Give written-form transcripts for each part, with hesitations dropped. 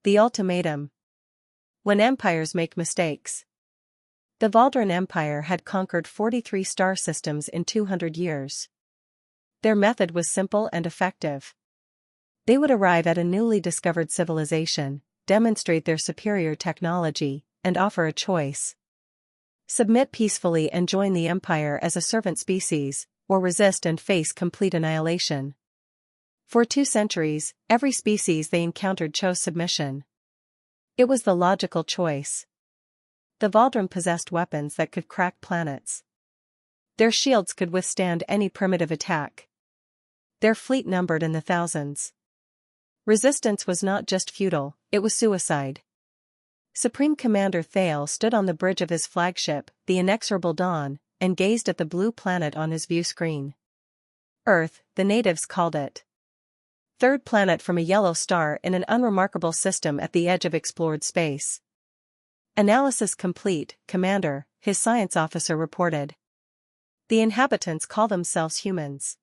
The ultimatum. When empires make mistakes. The Valdran Empire had conquered 43 star systems in 200 years. Their method was simple and effective. They would arrive at a newly discovered civilization, demonstrate their superior technology, and offer a choice. Submit peacefully and join the empire as a servant species, or resist and face complete annihilation. For 2 centuries, every species they encountered chose submission. It was the logical choice. The Valdran possessed weapons that could crack planets. Their shields could withstand any primitive attack. Their fleet numbered in the thousands. Resistance was not just futile, it was suicide. Supreme Commander Thale stood on the bridge of his flagship, the inexorable Dawn, and gazed at the blue planet on his view screen. Earth, the natives called it. Third planet from a yellow star in an unremarkable system at the edge of explored space. Analysis complete, Commander, his science officer reported. The inhabitants call themselves humans.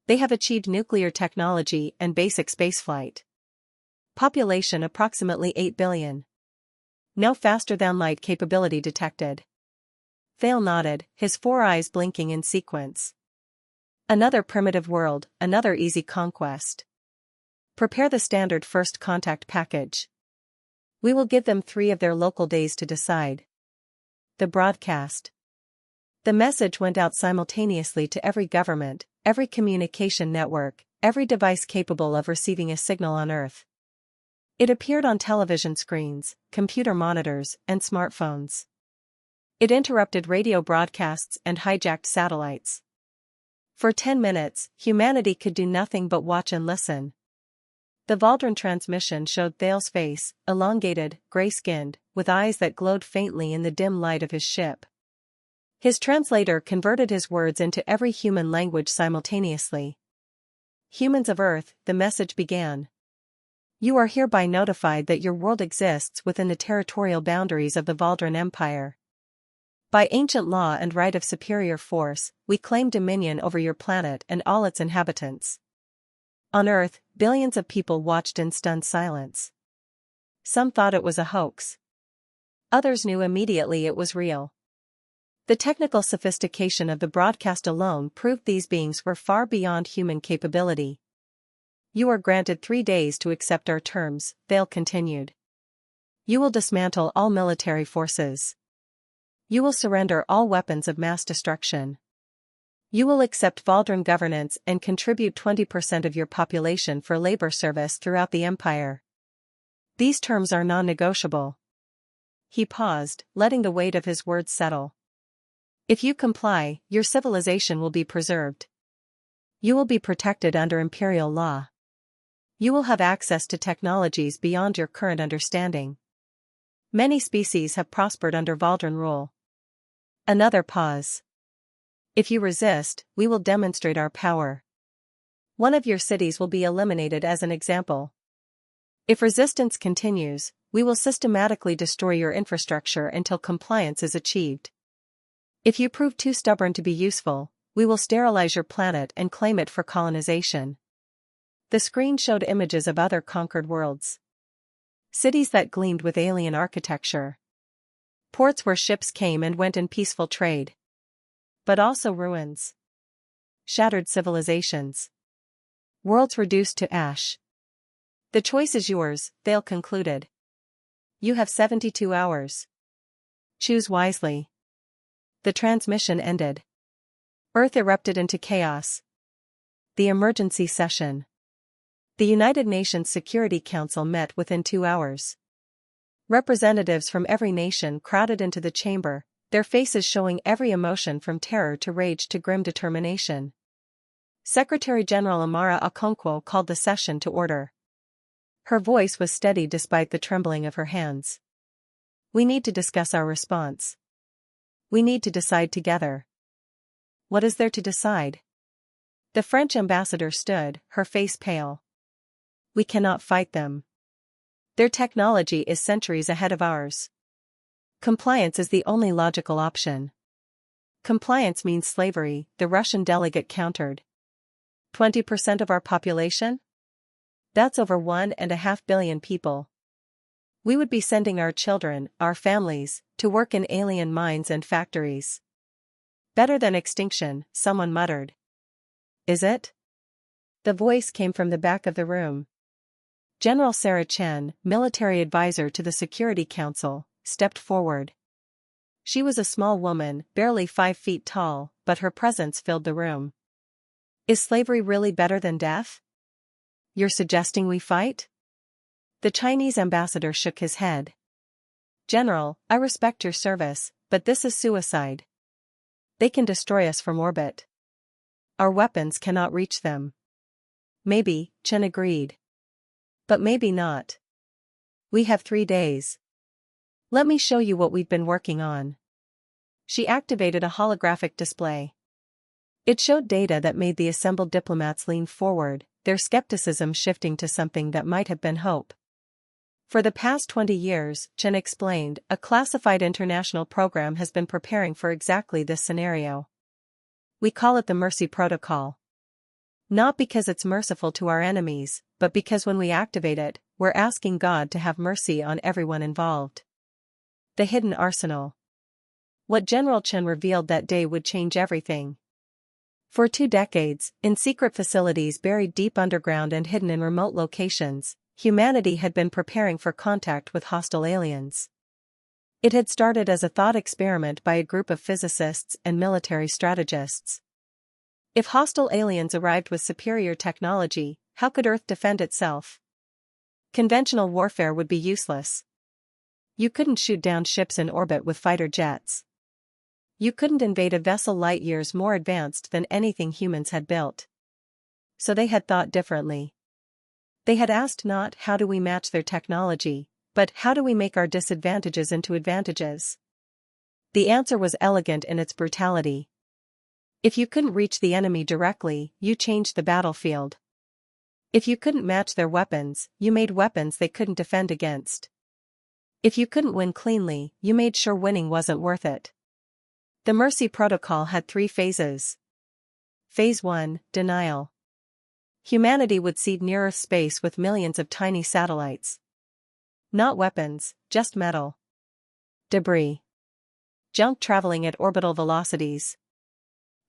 They have achieved nuclear technology and basic spaceflight. Population approximately 8 billion. No faster-than-light capability detected. Thale nodded, his 4 eyes blinking in sequence. Another primitive world, another easy conquest. Prepare the standard first contact package. We will give them 3 of their local days to decide. The broadcast. The message went out simultaneously to every government, every communication network, every device capable of receiving a signal on Earth. It appeared on television screens, computer monitors, and smartphones. It interrupted radio broadcasts and hijacked satellites. For 10 minutes, humanity could do nothing but watch and listen. The Valdran transmission showed Thale's face, elongated, gray-skinned, with eyes that glowed faintly in the dim light of his ship. His translator converted his words into every human language simultaneously. Humans of Earth, the message began. You are hereby notified that your world exists within the territorial boundaries of the Valdran Empire. By ancient law and right of superior force, we claim dominion over your planet and all its inhabitants. On Earth, billions of people watched in stunned silence. Some thought it was a hoax. Others knew immediately it was real. The technical sophistication of the broadcast alone proved these beings were far beyond human capability. You are granted 3 days to accept our terms, Thale continued. You will dismantle all military forces. You will surrender all weapons of mass destruction. You will accept Valdran governance and contribute 20% of your population for labor service throughout the empire. These terms are non-negotiable. He paused, letting the weight of his words settle. If you comply, your civilization will be preserved. You will be protected under imperial law. You will have access to technologies beyond your current understanding. Many species have prospered under Valdran rule. Another pause. If you resist, we will demonstrate our power. One of your cities will be eliminated as an example. If resistance continues, we will systematically destroy your infrastructure until compliance is achieved. If you prove too stubborn to be useful, we will sterilize your planet and claim it for colonization. The screen showed images of other conquered worlds. Cities that gleamed with alien architecture. Ports where ships came and went in peaceful trade. But also ruins. Shattered civilizations. Worlds reduced to ash. The choice is yours, Thale concluded. You have 72 hours. Choose wisely. The transmission ended. Earth erupted into chaos. The emergency session. The United Nations Security Council met within 2 hours. Representatives from every nation crowded into the chamber, their faces showing every emotion from terror to rage to grim determination. Secretary-General Amara Okonkwo called the session to order. Her voice was steady despite the trembling of her hands. We need to discuss our response. We need to decide together. What is there to decide? The French ambassador stood, her face pale. We cannot fight them. Their technology is centuries ahead of ours. Compliance is the only logical option. Compliance means slavery, the Russian delegate countered. 20% of our population? That's over 1.5 billion people. We would be sending our children, our families, to work in alien mines and factories. Better than extinction, someone muttered. Is it? The voice came from the back of the room. General Sarah Chen, military advisor to the Security Council, stepped forward. She was a small woman, barely 5 feet tall, but her presence filled the room. Is slavery really better than death? You're suggesting we fight? The Chinese ambassador shook his head. General, I respect your service, but this is suicide. They can destroy us from orbit. Our weapons cannot reach them. Maybe, Chen agreed. But maybe not. We have 3 days. Let me show you what we've been working on. She activated a holographic display. It showed data that made the assembled diplomats lean forward, their skepticism shifting to something that might have been hope. For the past 20 years, Chen explained, a classified international program has been preparing for exactly this scenario. We call it the Mercy Protocol. Not because it's merciful to our enemies, but because when we activate it, we're asking God to have mercy on everyone involved. The hidden arsenal. What General Chen revealed that day would change everything. For 2 decades, in secret facilities buried deep underground and hidden in remote locations, humanity had been preparing for contact with hostile aliens. It had started as a thought experiment by a group of physicists and military strategists. If hostile aliens arrived with superior technology, how could Earth defend itself? Conventional warfare would be useless. You couldn't shoot down ships in orbit with fighter jets. You couldn't invade a vessel light years more advanced than anything humans had built. So they had thought differently. They had asked not how do we match their technology, but how do we make our disadvantages into advantages? The answer was elegant in its brutality. If you couldn't reach the enemy directly, you changed the battlefield. If you couldn't match their weapons, you made weapons they couldn't defend against. If you couldn't win cleanly, you made sure winning wasn't worth it. The Mercy Protocol had 3 phases. Phase 1, denial. Humanity would seed near-Earth space with millions of tiny satellites. Not weapons, just metal. Debris. Junk traveling at orbital velocities.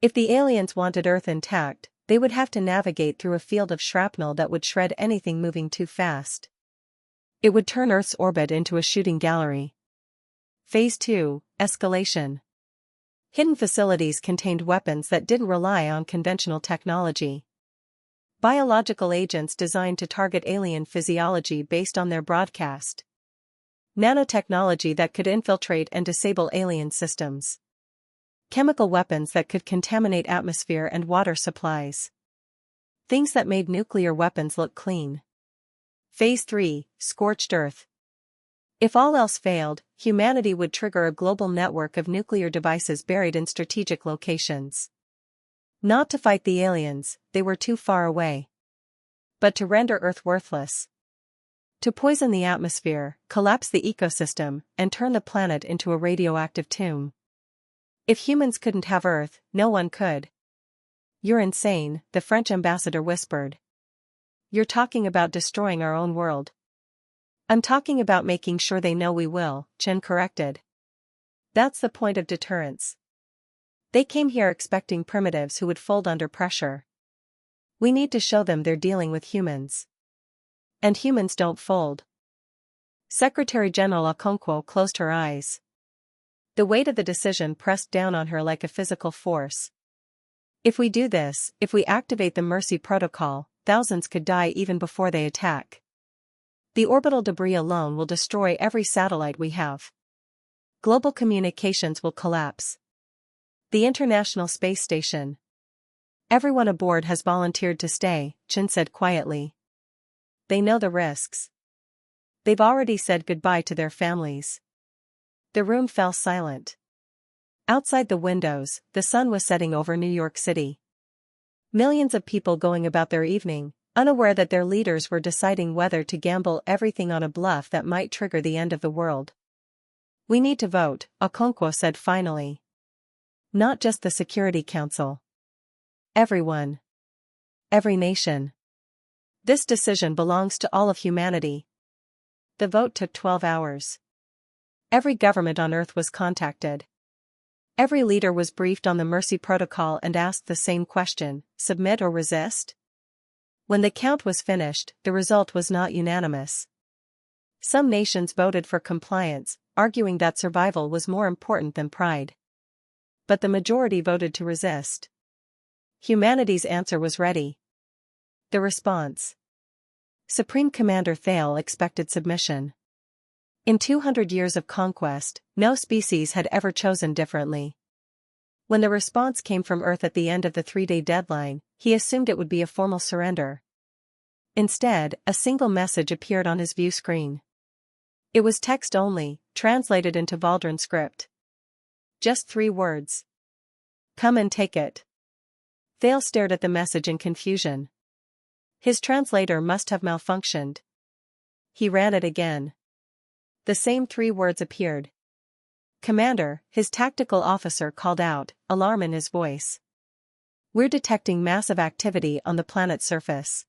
If the aliens wanted Earth intact, they would have to navigate through a field of shrapnel that would shred anything moving too fast. It would turn Earth's orbit into a shooting gallery. Phase 2, escalation. Hidden facilities contained weapons that didn't rely on conventional technology. Biological agents designed to target alien physiology based on their broadcast. Nanotechnology that could infiltrate and disable alien systems. Chemical weapons that could contaminate atmosphere and water supplies. Things that made nuclear weapons look clean. Phase 3, scorched Earth. If all else failed, humanity would trigger a global network of nuclear devices buried in strategic locations. Not to fight the aliens, they were too far away. But to render Earth worthless. To poison the atmosphere, collapse the ecosystem, and turn the planet into a radioactive tomb. If humans couldn't have Earth, no one could. You're insane, the French ambassador whispered. You're talking about destroying our own world. I'm talking about making sure they know we will, Chen corrected. That's the point of deterrence. They came here expecting primitives who would fold under pressure. We need to show them they're dealing with humans. And humans don't fold. Secretary General Okonkwo closed her eyes. The weight of the decision pressed down on her like a physical force. If we do this, if we activate the Mercy Protocol, thousands could die even before they attack. The orbital debris alone will destroy every satellite we have. Global communications will collapse. The International Space Station. Everyone aboard has volunteered to stay, Chen said quietly. They know the risks. They've already said goodbye to their families. The room fell silent. Outside the windows, the sun was setting over New York City. Millions of people going about their evening, unaware that their leaders were deciding whether to gamble everything on a bluff that might trigger the end of the world. We need to vote, Okonkwo said finally. Not just the Security Council. Everyone. Every nation. This decision belongs to all of humanity. The vote took 12 hours. Every government on Earth was contacted. Every leader was briefed on the Mercy Protocol and asked the same question: submit or resist? When the count was finished, the result was not unanimous. Some nations voted for compliance, arguing that survival was more important than pride. But the majority voted to resist. Humanity's answer was ready. The response. Supreme Commander Thale expected submission. In 200 years of conquest, no species had ever chosen differently. When the response came from Earth at the end of the 3-day deadline, he assumed it would be a formal surrender. Instead, a single message appeared on his view screen. It was text only, translated into Valdran script. Just 3 words. Come and take it. Thale stared at the message in confusion. His translator must have malfunctioned. He ran it again. The same 3 words appeared. Commander, his tactical officer called out, alarm in his voice. We're detecting massive activity on the planet's surface.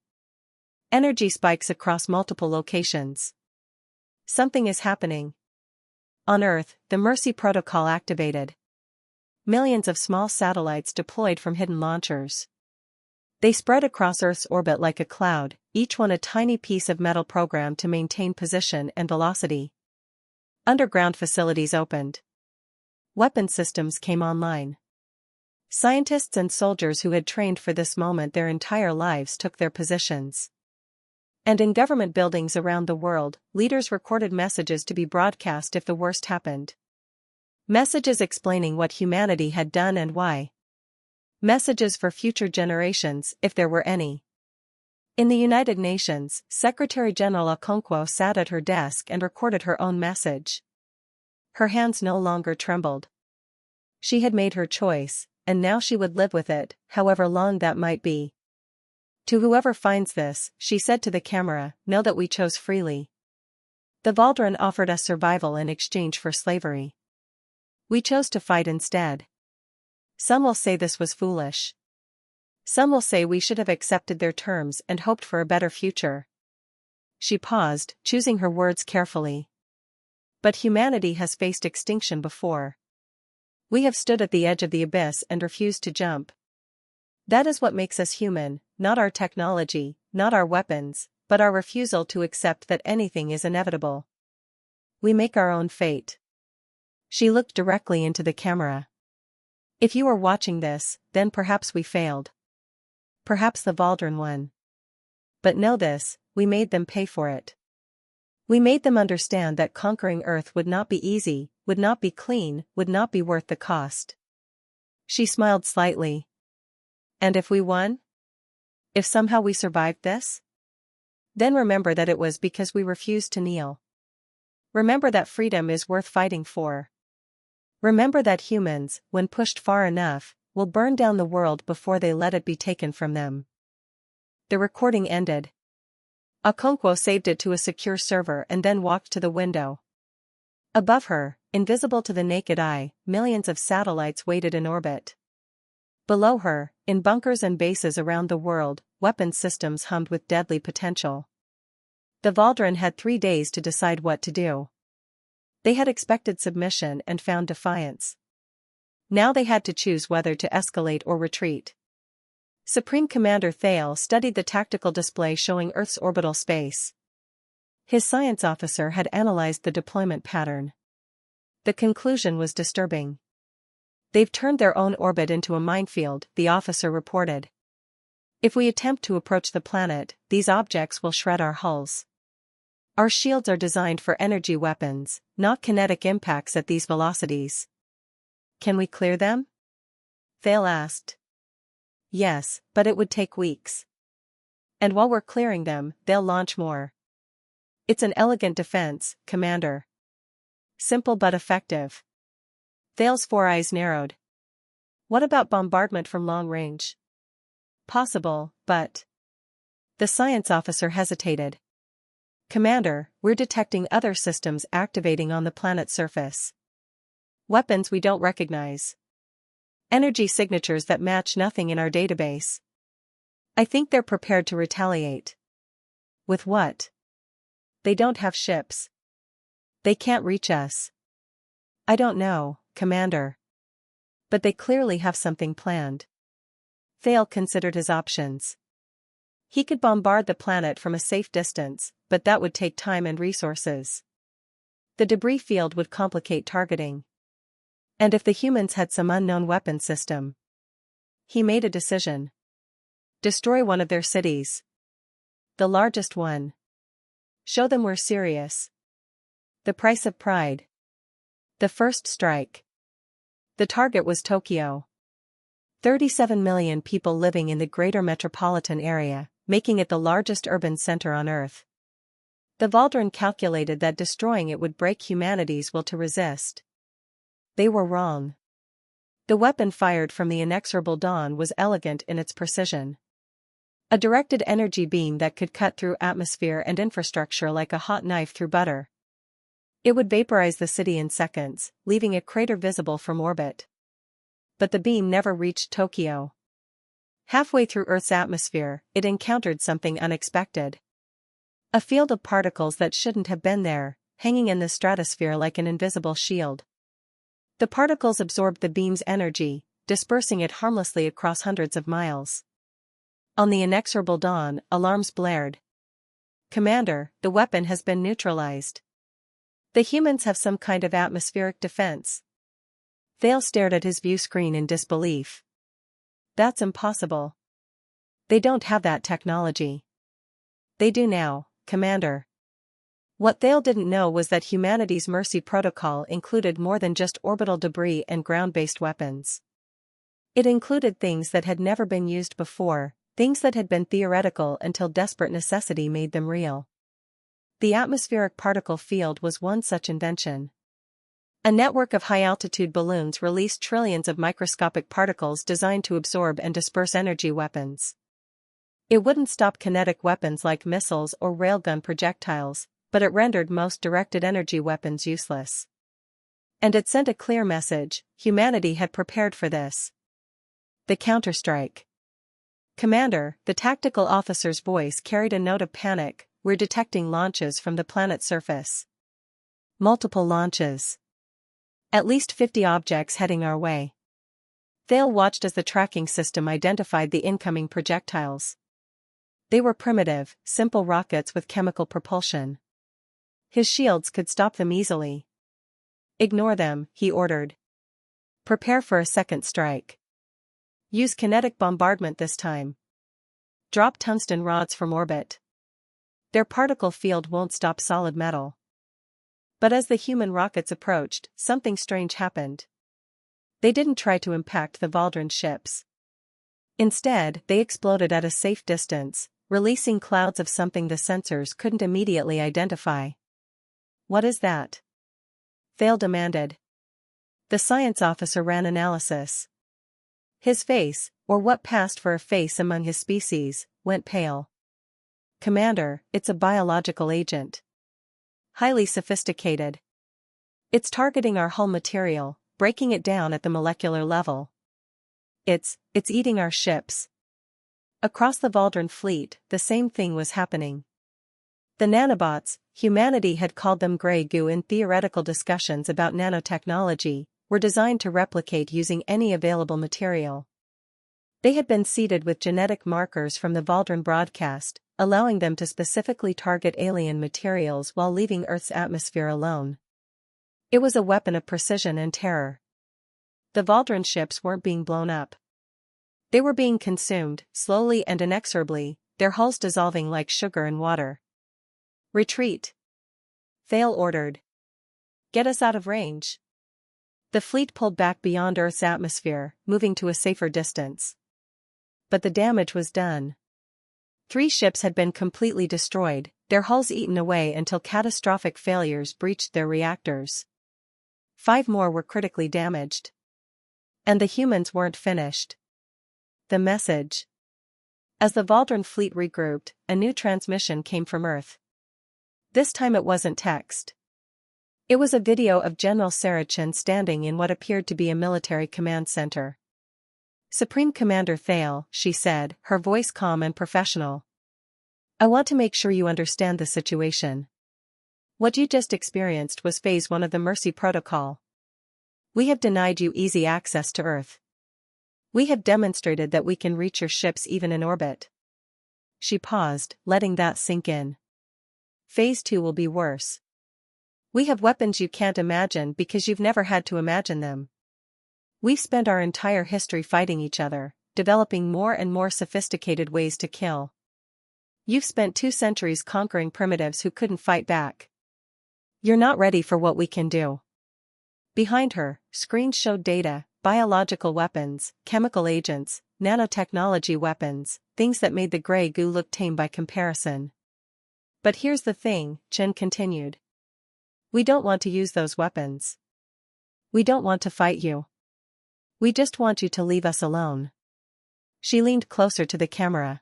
Energy spikes across multiple locations. Something is happening. On Earth, the Mercy Protocol activated. Millions of small satellites deployed from hidden launchers. They spread across Earth's orbit like a cloud, each one a tiny piece of metal programmed to maintain position and velocity. Underground facilities opened. Weapon systems came online. Scientists and soldiers who had trained for this moment their entire lives took their positions. And in government buildings around the world, leaders recorded messages to be broadcast if the worst happened. Messages explaining what humanity had done and why. Messages for future generations, if there were any. In the United Nations, Secretary General Okonkwo sat at her desk and recorded her own message. Her hands no longer trembled. She had made her choice, and now she would live with it, however long that might be. To whoever finds this, she said to the camera, know that we chose freely. The Valdran offered us survival in exchange for slavery. We chose to fight instead. Some will say this was foolish. Some will say we should have accepted their terms and hoped for a better future. She paused, choosing her words carefully. But humanity has faced extinction before. We have stood at the edge of the abyss and refused to jump. That is what makes us human, not our technology, not our weapons, but our refusal to accept that anything is inevitable. We make our own fate. She looked directly into the camera. If you are watching this, then perhaps we failed. Perhaps the Valdran won. But know this, we made them pay for it. We made them understand that conquering Earth would not be easy, would not be clean, would not be worth the cost. She smiled slightly. And if we won? If somehow we survived this? Then remember that it was because we refused to kneel. Remember that freedom is worth fighting for. Remember that humans, when pushed far enough, will burn down the world before they let it be taken from them. The recording ended. Okonkwo saved it to a secure server and then walked to the window. Above her, invisible to the naked eye, millions of satellites waited in orbit. Below her, in bunkers and bases around the world, weapons systems hummed with deadly potential. The Valdran had 3 days to decide what to do. They had expected submission and found defiance. Now they had to choose whether to escalate or retreat. Supreme Commander Thale studied the tactical display showing Earth's orbital space. His science officer had analyzed the deployment pattern. The conclusion was disturbing. They've turned their own orbit into a minefield, the officer reported. If we attempt to approach the planet, these objects will shred our hulls. Our shields are designed for energy weapons, not kinetic impacts at these velocities. Can we clear them? Thale asked. Yes, but it would take weeks. And while we're clearing them, they'll launch more. It's an elegant defense, Commander. Simple but effective. Thale's 4 eyes narrowed. What about bombardment from long range? Possible, but... The science officer hesitated. Commander, we're detecting other systems activating on the planet's surface. Weapons we don't recognize. Energy signatures that match nothing in our database. I think they're prepared to retaliate. With what? They don't have ships. They can't reach us. I don't know, Commander. But they clearly have something planned. Thale considered his options. He could bombard the planet from a safe distance, but that would take time and resources. The debris field would complicate targeting. And if the humans had some unknown weapon system? He made a decision. Destroy one of their cities. The largest one. Show them we're serious. The price of pride. The first strike. The target was Tokyo. 37 million people living in the greater metropolitan area, making it the largest urban center on Earth. The Valdren calculated that destroying it would break humanity's will to resist. They were wrong. The weapon fired from the inexorable dawn was elegant in its precision. A directed energy beam that could cut through atmosphere and infrastructure like a hot knife through butter. It would vaporize the city in seconds, leaving a crater visible from orbit. But the beam never reached Tokyo. Halfway through Earth's atmosphere, it encountered something unexpected. A field of particles that shouldn't have been there, hanging in the stratosphere like an invisible shield. The particles absorbed the beam's energy, dispersing it harmlessly across hundreds of miles. On the inexorable dawn, alarms blared. Commander, the weapon has been neutralized. The humans have some kind of atmospheric defense. Thale stared at his view screen in disbelief. That's impossible. They don't have that technology. They do now, Commander. What Thale didn't know was that humanity's Mercy protocol included more than just orbital debris and ground-based weapons. It included things that had never been used before, things that had been theoretical until desperate necessity made them real. The atmospheric particle field was one such invention. A network of high-altitude balloons released trillions of microscopic particles designed to absorb and disperse energy weapons. It wouldn't stop kinetic weapons like missiles or railgun projectiles, but it rendered most directed energy weapons useless. And it sent a clear message: humanity had prepared for this. The counterstrike. Commander, the tactical officer's voice carried a note of panic. We're detecting launches from the planet's surface. Multiple launches. At least 50 objects heading our way. Thale watched as the tracking system identified the incoming projectiles. They were primitive, simple rockets with chemical propulsion. His shields could stop them easily. Ignore them, he ordered. Prepare for a second strike. Use kinetic bombardment this time. Drop tungsten rods from orbit. Their particle field won't stop solid metal. But as the human rockets approached, something strange happened. They didn't try to impact the Valdren ships. Instead, they exploded at a safe distance, releasing clouds of something the sensors couldn't immediately identify. What is that? Thale demanded. The science officer ran analysis. His face, or what passed for a face among his species, went pale. Commander, it's a biological agent. Highly sophisticated. It's targeting our hull material, breaking it down at the molecular level. It's eating our ships. Across the Valdren fleet, the same thing was happening. The nanobots, humanity had called them grey goo in theoretical discussions about nanotechnology, were designed to replicate using any available material. They had been seeded with genetic markers from the Valdren broadcast, allowing them to specifically target alien materials while leaving Earth's atmosphere alone. It was a weapon of precision and terror. The Valdren ships weren't being blown up. They were being consumed, slowly and inexorably, their hulls dissolving like sugar in water. Retreat. Thale ordered. Get us out of range. The fleet pulled back beyond Earth's atmosphere, moving to a safer distance. But the damage was done. 3 ships had been completely destroyed, their hulls eaten away until catastrophic failures breached their reactors. 5 more were critically damaged. And the humans weren't finished. The message. As the Valdren fleet regrouped, a new transmission came from Earth. This time it wasn't text. It was a video of General Saracen standing in what appeared to be a military command center. Supreme Commander Thale, she said, her voice calm and professional. I want to make sure you understand the situation. What you just experienced was Phase 1 of the Mercy Protocol. We have denied you easy access to Earth. We have demonstrated that we can reach your ships even in orbit. She paused, letting that sink in. Phase 2 will be worse. We have weapons you can't imagine because you've never had to imagine them. We've spent our entire history fighting each other, developing more and more sophisticated ways to kill. You've spent 2 centuries conquering primitives who couldn't fight back. You're not ready for what we can do. Behind her, screens showed data, biological weapons, chemical agents, nanotechnology weapons, things that made the gray goo look tame by comparison. But here's the thing, Chen continued. We don't want to use those weapons. We don't want to fight you. We just want you to leave us alone. She leaned closer to the camera.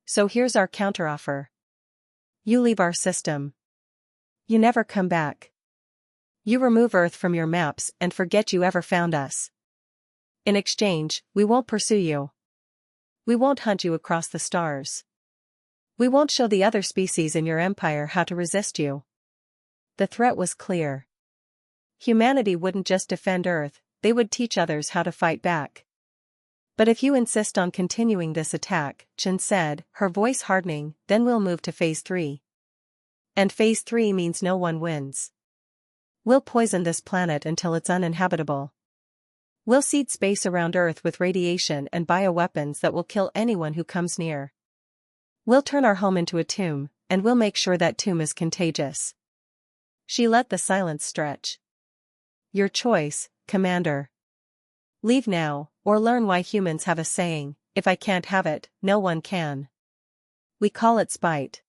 So here's our counteroffer. You leave our system. You never come back. You remove Earth from your maps and forget you ever found us. In exchange, we won't pursue you. We won't hunt you across the stars. We won't show the other species in your empire how to resist you. The threat was clear. Humanity wouldn't just defend Earth, they would teach others how to fight back. But if you insist on continuing this attack, Chen said, her voice hardening, then we'll move to Phase 3. And Phase 3 means no one wins. We'll poison this planet until it's uninhabitable. We'll seed space around Earth with radiation and bioweapons that will kill anyone who comes near. We'll turn our home into a tomb, and we'll make sure that tomb is contagious. She let the silence stretch. Your choice, Commander. Leave now, or learn why humans have a saying, if I can't have it, no one can. We call it spite.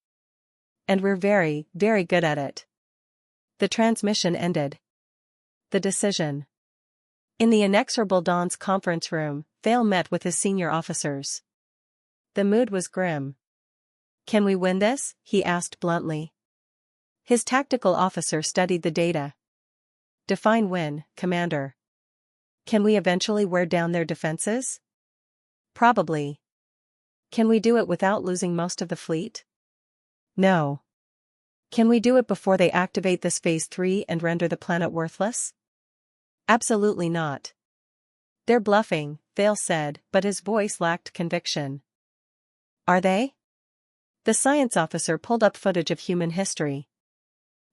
And we're very, very good at it. The transmission ended. The decision. In the inexorable Dawn's conference room, Thale met with his senior officers. The mood was grim. Can we win this? He asked bluntly. His tactical officer studied the data. Define win, Commander. Can we eventually wear down their defenses? Probably. Can we do it without losing most of the fleet? No. Can we do it before they activate this Phase 3 and render the planet worthless? Absolutely not. They're bluffing, Thale said, but his voice lacked conviction. Are they? The science officer pulled up footage of human history.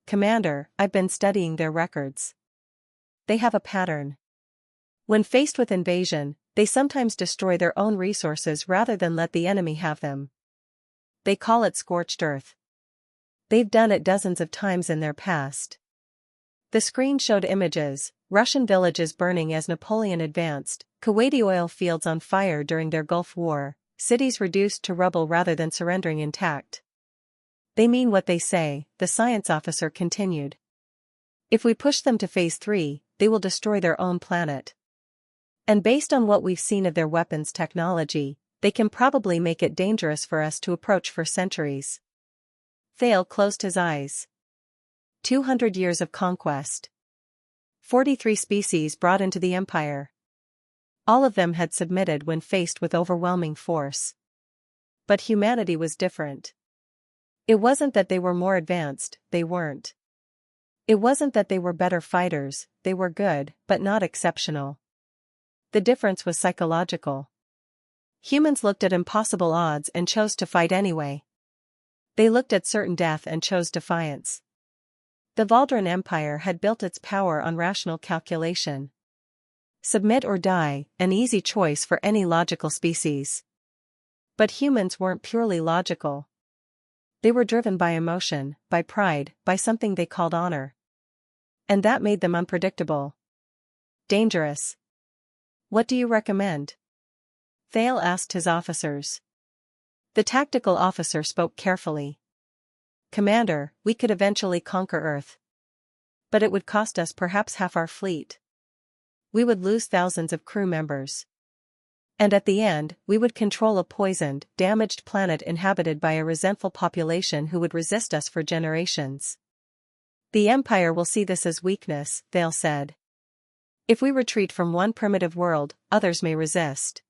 Commander, I've been studying their records. They have a pattern. When faced with invasion, they sometimes destroy their own resources rather than let the enemy have them. They call it scorched earth. They've done it dozens of times in their past. The screen showed images, Russian villages burning as Napoleon advanced, Kuwaiti oil fields on fire during their Gulf War, cities reduced to rubble rather than surrendering intact. They mean what they say, the science officer continued. If we push them to Phase 3, they will destroy their own planet. And based on what we've seen of their weapons technology, they can probably make it dangerous for us to approach for centuries. Thale closed his eyes. 200 years of conquest. 43 species brought into the Empire. All of them had submitted when faced with overwhelming force. But humanity was different. It wasn't that they were more advanced, they weren't. It wasn't that they were better fighters, they were good, but not exceptional. The difference was psychological. Humans looked at impossible odds and chose to fight anyway. They looked at certain death and chose defiance. The Valdran Empire had built its power on rational calculation. Submit or die, an easy choice for any logical species. But humans weren't purely logical. They were driven by emotion, by pride, by something they called honor. And that made them unpredictable. Dangerous. What do you recommend? Thale asked his officers. The tactical officer spoke carefully. Commander, we could eventually conquer Earth. But it would cost us perhaps half our fleet. We would lose thousands of crew members. And at the end, we would control a poisoned, damaged planet inhabited by a resentful population who would resist us for generations. The Empire will see this as weakness, Thale said. If we retreat from one primitive world, others may resist.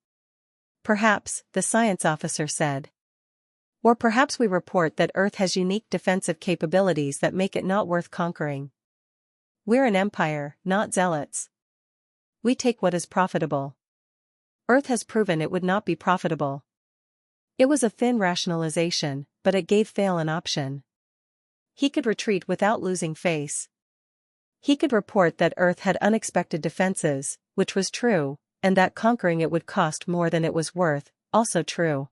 Perhaps, the science officer said. Or perhaps we report that Earth has unique defensive capabilities that make it not worth conquering. We're an empire, not zealots. We take what is profitable. Earth has proven it would not be profitable. It was a thin rationalization, but it gave Thale an option. He could retreat without losing face. He could report that Earth had unexpected defenses, which was true, and that conquering it would cost more than it was worth, also true.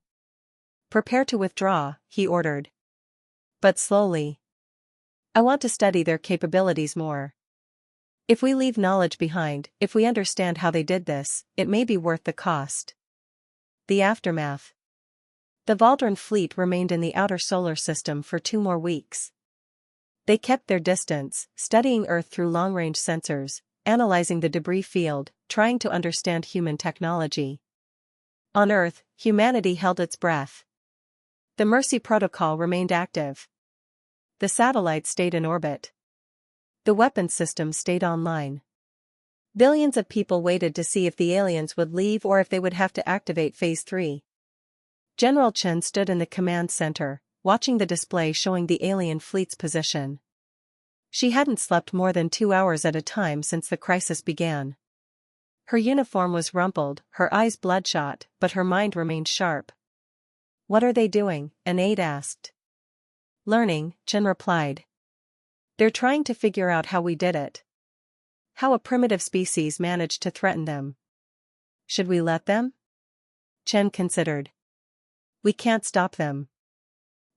Prepare to withdraw, he ordered. But slowly. I want to study their capabilities more. If we leave knowledge behind, if we understand how they did this, it may be worth the cost. The aftermath. The Valdren fleet remained in the outer solar system for 2 more weeks. They kept their distance, studying Earth through long-range sensors, analyzing the debris field, trying to understand human technology. On Earth, humanity held its breath. The Mercy protocol remained active. The satellites stayed in orbit. The weapons system stayed online. Billions of people waited to see if the aliens would leave or if they would have to activate Phase 3. General Chen stood in the command center, watching the display showing the alien fleet's position. She hadn't slept more than 2 hours at a time since the crisis began. Her uniform was rumpled, her eyes bloodshot, but her mind remained sharp. "What are they doing?" an aide asked. "Learning," Chen replied. "They're trying to figure out how we did it. How a primitive species managed to threaten them. Should we let them?" Chen considered. "We can't stop them.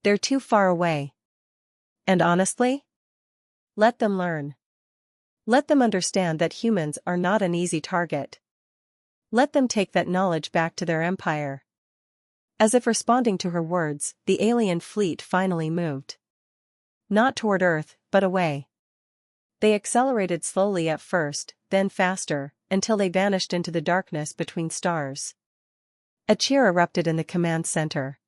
They're too far away. And honestly? Let them learn. Let them understand that humans are not an easy target. Let them take that knowledge back to their empire." As if responding to her words, the alien fleet finally moved. Not toward Earth, but away. They accelerated slowly at first, then faster, until they vanished into the darkness between stars. A cheer erupted in the command center.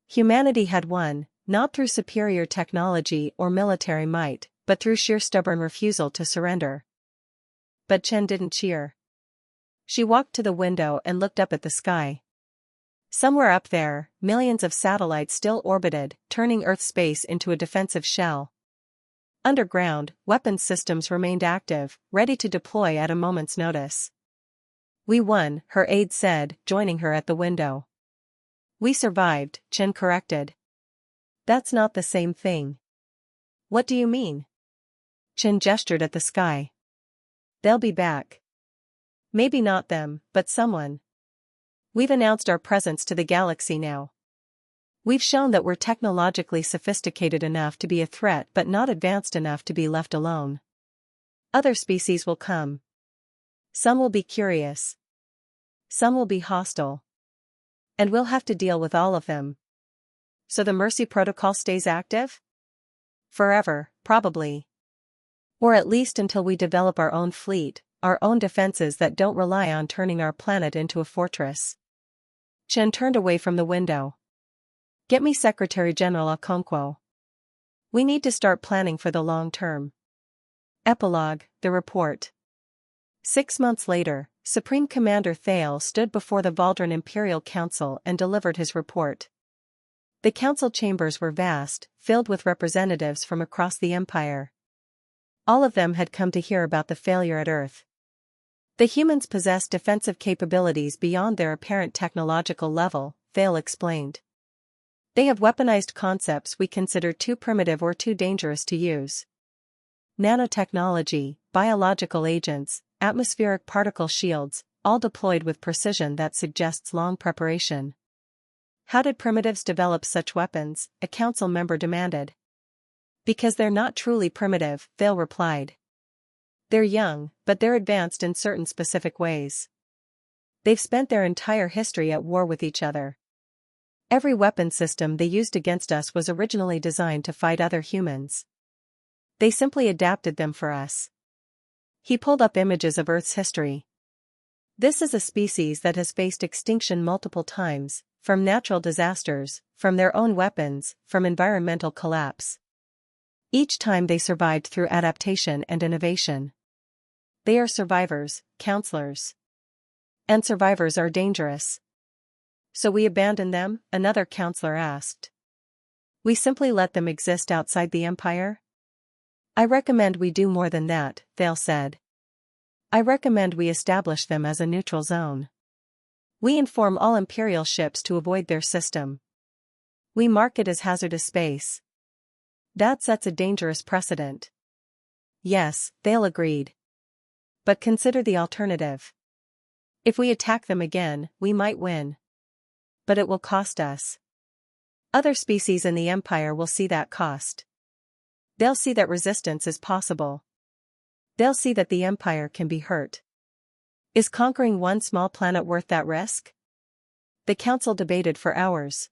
Humanity had won, not through superior technology or military might, but through sheer stubborn refusal to surrender. But Chen didn't cheer. She walked to the window and looked up at the sky. Somewhere up there, millions of satellites still orbited, turning Earth's space into a defensive shell. Underground, weapons systems remained active, ready to deploy at a moment's notice. "We won," her aide said, joining her at the window. "We survived," Chen corrected. "That's not the same thing." "What do you mean?" Chen gestured at the sky. "They'll be back. Maybe not them, but someone. We've announced our presence to the galaxy now. We've shown that we're technologically sophisticated enough to be a threat but not advanced enough to be left alone. Other species will come. Some will be curious. Some will be hostile. And we'll have to deal with all of them." "So the Mercy protocol stays active?" "Forever, probably. Or at least until we develop our own fleet, our own defenses that don't rely on turning our planet into a fortress." Chen turned away from the window. "Get me Secretary General Okonkwo. We need to start planning for the long term." Epilogue, the report. 6 months later, Supreme Commander Thale stood before the Valdren Imperial Council and delivered his report. The council chambers were vast, filled with representatives from across the Empire. All of them had come to hear about the failure at Earth. The humans possess defensive capabilities beyond their apparent technological level, Thale explained. They have weaponized concepts we consider too primitive or too dangerous to use. Nanotechnology, biological agents, atmospheric particle shields, all deployed with precision that suggests long preparation. "How did primitives develop such weapons?" a council member demanded. "Because they're not truly primitive," Thale replied. "They're young, but they're advanced in certain specific ways. They've spent their entire history at war with each other. Every weapon system they used against us was originally designed to fight other humans. They simply adapted them for us." He pulled up images of Earth's history. "This is a species that has faced extinction multiple times, from natural disasters, from their own weapons, from environmental collapse. Each time they survived through adaptation and innovation. They are survivors, counselors. And survivors are dangerous. So we abandon them? Another counselor asked. We simply let them exist outside the Empire? I recommend we do more than that, Thale said. I recommend we establish them as a neutral zone. We inform all Imperial ships to avoid their system. We mark it as hazardous space. That sets a dangerous precedent. Yes, Thale agreed. But consider the alternative. If we attack them again, we might win. But it will cost us. Other species in the Empire will see that cost. They'll see that resistance is possible. They'll see that the Empire can be hurt. Is conquering one small planet worth that risk? The Council debated for hours.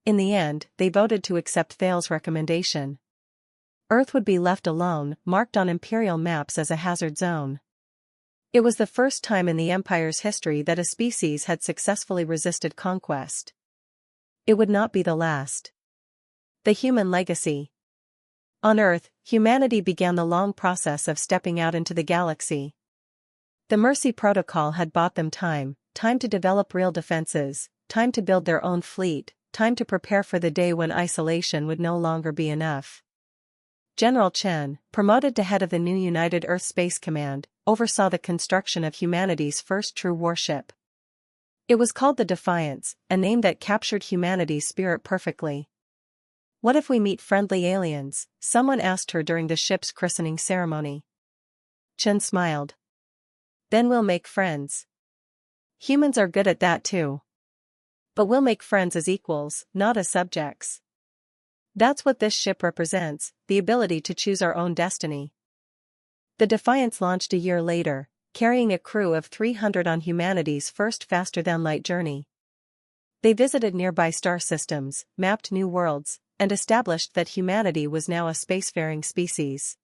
In the end, they voted to accept Thale's recommendation. Earth would be left alone, marked on Imperial maps as a hazard zone. It was the first time in the Empire's history that a species had successfully resisted conquest. It would not be the last. The human legacy. On Earth, humanity began the long process of stepping out into the galaxy. The Mercy Protocol had bought them time to develop real defenses, time to build their own fleet, time to prepare for the day when isolation would no longer be enough. General Chen, promoted to head of the new United Earth Space Command, oversaw the construction of humanity's first true warship. It was called the Defiance, a name that captured humanity's spirit perfectly. What if we meet friendly aliens? Someone asked her during the ship's christening ceremony. Chen smiled. Then we'll make friends. Humans are good at that too. But we'll make friends as equals, not as subjects. That's what this ship represents, the ability to choose our own destiny. The Defiance launched a year later, carrying a crew of 300 on humanity's first faster-than-light journey. They visited nearby star systems, mapped new worlds, and established that humanity was now a spacefaring species.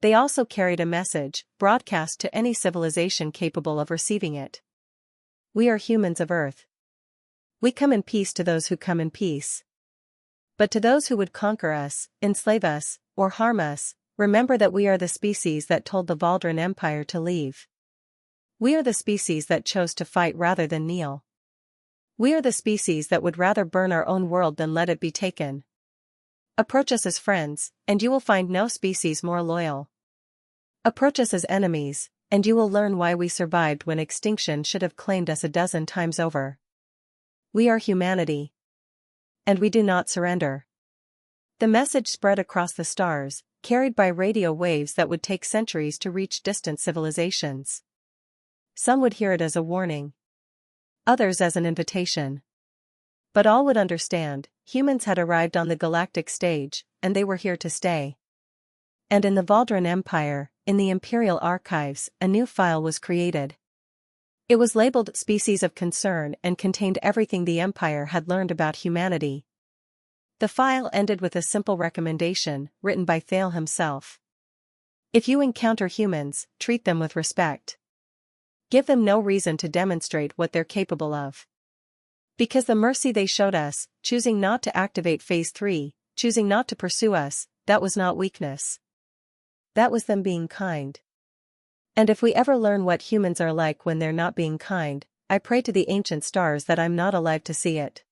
They also carried a message, broadcast to any civilization capable of receiving it. We are humans of Earth. We come in peace to those who come in peace. But to those who would conquer us, enslave us, or harm us, remember that we are the species that told the Valdran Empire to leave. We are the species that chose to fight rather than kneel. We are the species that would rather burn our own world than let it be taken. Approach us as friends, and you will find no species more loyal. Approach us as enemies, and you will learn why we survived when extinction should have claimed us a dozen times over. We are humanity. And we do not surrender. The message spread across the stars, carried by radio waves that would take centuries to reach distant civilizations. Some would hear it as a warning. Others as an invitation. But all would understand, humans had arrived on the galactic stage, and they were here to stay. And in the Valdran Empire, in the Imperial Archives, a new file was created. It was labeled Species of Concern and contained everything the Empire had learned about humanity. The file ended with a simple recommendation, written by Thale himself. If you encounter humans, treat them with respect. Give them no reason to demonstrate what they're capable of. Because the mercy they showed us, choosing not to activate Phase 3, choosing not to pursue us, that was not weakness. That was them being kind. And if we ever learn what humans are like when they're not being kind, I pray to the ancient stars that I'm not alive to see it.